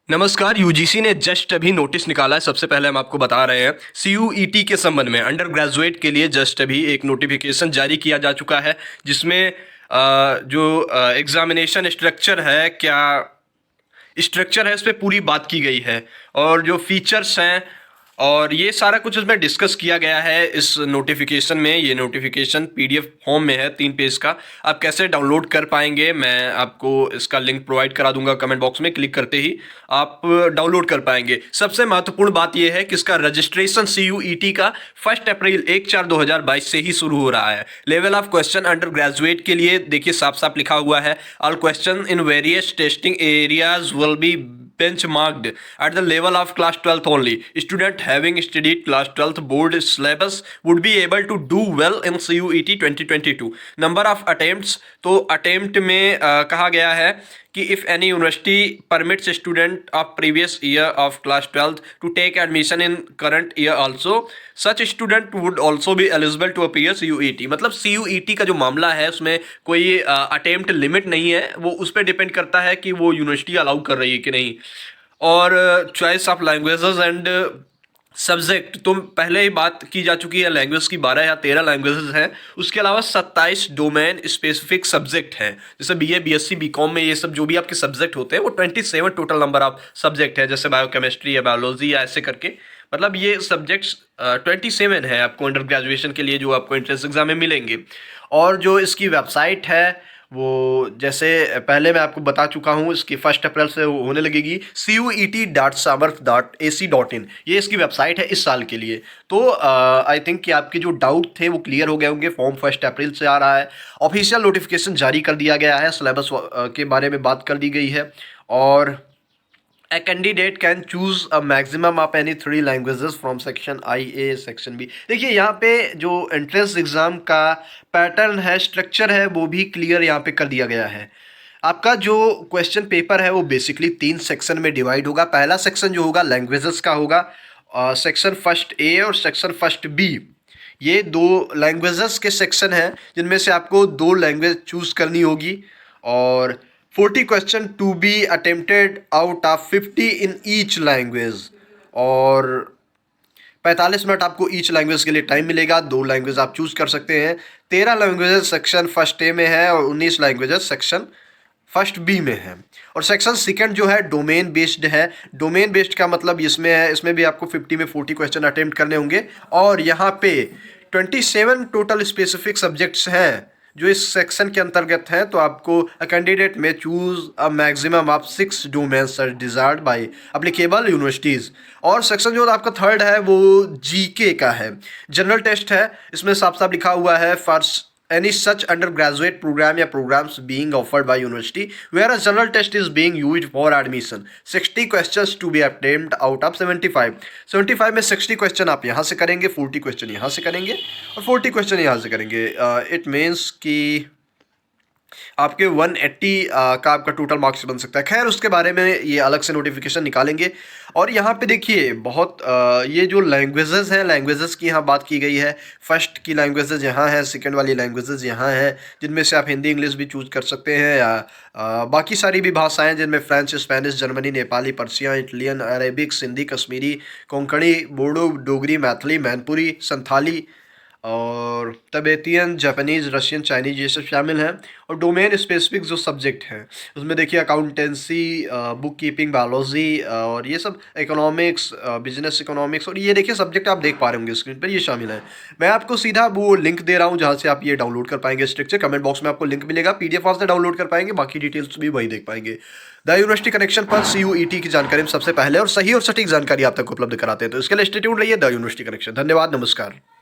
नमस्कार। यूजीसी ने जस्ट अभी नोटिस निकाला है। सबसे पहले हम आपको बता रहे हैं सीयूईटी के संबंध में अंडर ग्रेजुएट के लिए जस्ट अभी एक नोटिफिकेशन जारी किया जा चुका है, जिसमें जो एग्जामिनेशन स्ट्रक्चर है, क्या स्ट्रक्चर है, इस पे पूरी बात की गई है और जो फीचर्स हैं और ये सारा कुछ इसमें डिस्कस किया गया है इस नोटिफिकेशन में। ये नोटिफिकेशन पीडीएफ फॉर्म में है 3 पेज का। आप कैसे डाउनलोड कर पाएंगे, मैं आपको इसका लिंक प्रोवाइड करा दूंगा कमेंट बॉक्स में। क्लिक करते ही आप डाउनलोड कर पाएंगे। सबसे महत्वपूर्ण बात यह है कि इसका रजिस्ट्रेशन सीयूईटी का 1 अप्रैल 1/4/2022 से ही शुरू हो रहा है। Level of question under graduate के लिए देखिए साफ साफ लिखा हुआ है, all question in various testing areas will be benchmarked at the level of class 12th only. Student having studied class 12th board syllabus would be able to do well in CUET 2022. Number of attempts, तो attempt में कहा गया है कि if any university permits a student of previous year of class 12th to take admission in current year also, such student would also be eligible to appear CUET. मतलब CUET का जो मामला है उसमें कोई अटेम्प्ट लिमिट नहीं है, वो उस पर डिपेंड करता है कि वो यूनिवर्सिटी अलाउ कर रही है कि नहीं। और choice of languages and subject तो पहले ही बात की जा चुकी है। लैंग्वेज की 12 या 13 लैंग्वेजेस हैं। उसके अलावा 27 डोमेन स्पेसिफिक सब्जेक्ट हैं, जैसे बीए बीएससी बीकॉम में ये सब जो भी आपके सब्जेक्ट होते हैं वो 27 टोटल नंबर ऑफ सब्जेक्ट है, जैसे बायोकेमिस्ट्री या बायोलॉजी या ऐसे करके। मतलब ये सब्जेक्ट्स 27 है आपको अंडर ग्रेजुएशन के लिए जो आपको एंट्रेंस एग्जाम में मिलेंगे। और जो इसकी वेबसाइट है वो जैसे पहले मैं आपको बता चुका हूँ, इसकी 1 अप्रैल से होने लगेगी। CUET.samarth.ac.in ये इसकी वेबसाइट है इस साल के लिए। तो आई थिंक कि आपके जो डाउट थे वो क्लियर हो गए होंगे। फॉर्म 1 अप्रैल से आ रहा है। ऑफिशियल नोटिफिकेशन जारी कर दिया गया है। सिलेबस के बारे में बात कर दी गई है। और A candidate can choose a maximum of any 3 languages from section IA section B। देखिए यहाँ पे जो एंट्रेंस एग्ज़ाम का पैटर्न है, स्ट्रक्चर है, वो भी क्लियर यहाँ पे कर दिया गया है। आपका जो क्वेश्चन पेपर है वो बेसिकली 3 सेक्शन में डिवाइड होगा। पहला सेक्शन जो होगा लैंग्वेजेस का होगा, सेक्शन फर्स्ट ए और सेक्शन फर्स्ट बी। ये 2 लैंग्वेजेस के सेक्शन हैं जिनमें से आपको 2 लैंग्वेज चूज़ करनी होगी। और 40 question to be attempted out of 50 in each language. और 45 मिनट आपको ईच लैंग्वेज के लिए टाइम मिलेगा। 2 लैंग्वेज आप चूज़ कर सकते हैं। 13 लैंग्वेजेस सेक्शन फर्स्ट ए में है और 19 लैंग्वेजेस सेक्शन फर्स्ट बी में है। और सेक्शन सेकंड जो है डोमेन बेस्ड है। डोमेन बेस्ड का मतलब इसमें है, इसमें भी आपको 50 में 40 क्वेश्चन अटेम्प्ट करने होंगे। और यहाँ पे 27 टोटल स्पेसिफिक सब्जेक्ट्स हैं जो इस सेक्शन के अंतर्गत हैं। तो आपको कैंडिडेट में choose a maximum of 6 domains desired by applicable universities. और सेक्शन जो आपका थर्ड है वो जीके का है, जनरल टेस्ट है। इसमें साफ साफ लिखा हुआ है for any such undergraduate program या programs being offered by university where a general test is being used for admission, 60 questions to be attempted out of 75 में 60 क्वेश्चन आप यहाँ से करेंगे, 40 क्वेश्चन यहाँ से करेंगे और 40 क्वेश्चन यहाँ से करेंगे। इट मीन्स कि आपके 180 का आपका टोटल मार्क्स बन सकता है। खैर उसके बारे में ये अलग से नोटिफिकेशन निकालेंगे। और यहाँ पे देखिए बहुत ये जो लैंग्वेजेस हैं, लैंग्वेजेस की यहाँ बात की गई है। फर्स्ट की लैंग्वेजेस यहाँ है, सेकंड वाली लैंग्वेजेस यहाँ हैं, जिनमें से आप हिंदी इंग्लिश भी चूज़ कर सकते हैं या बाकी सारी भी भाषाएं जिनमें French, Spanish, Germany, Nepali, Persia, Italian, Arabic, Sindhi, Kashmiri, Konkani, Bodo, Dogri, Maithili, Mainpuri, Santhali और तिब्बतियन, जापानीज़, रशियन, चाइनीज़ ये सब शामिल हैं। और डोमेन स्पेसिफिक जो सब्जेक्ट हैं उसमें देखिए अकाउंटेंसी, बुक कीपिंग, बायोलॉजी और ये सब, इकोनॉमिक्स, बिजनेस इकोनॉमिक्स, और ये देखिए सब्जेक्ट आप देख पा रहे होंगे स्क्रीन पर, ये शामिल है। मैं आपको सीधा वो लिंक दे रहा हूँ जहाँ से आप ये डाउनलोड कर पाएंगे स्ट्रक्चर। कमेंट बॉक्स में आपको लिंक मिलेगा, पीडीएफ वहाँ से डाउनलोड कर पाएंगे, बाकी डिटेल्स भी वही देख पाएंगे। द यूनिवर्सिटी कनेक्शन पर CUET की जानकारी में सबसे पहले और सही और सटीक जानकारी आप तक उपलब्ध कराते हैं। तो इसके लिए स्टे ट्यून्ड रहिए द यूनिवर्सिटी कनेक्शन। धन्यवाद, नमस्कार।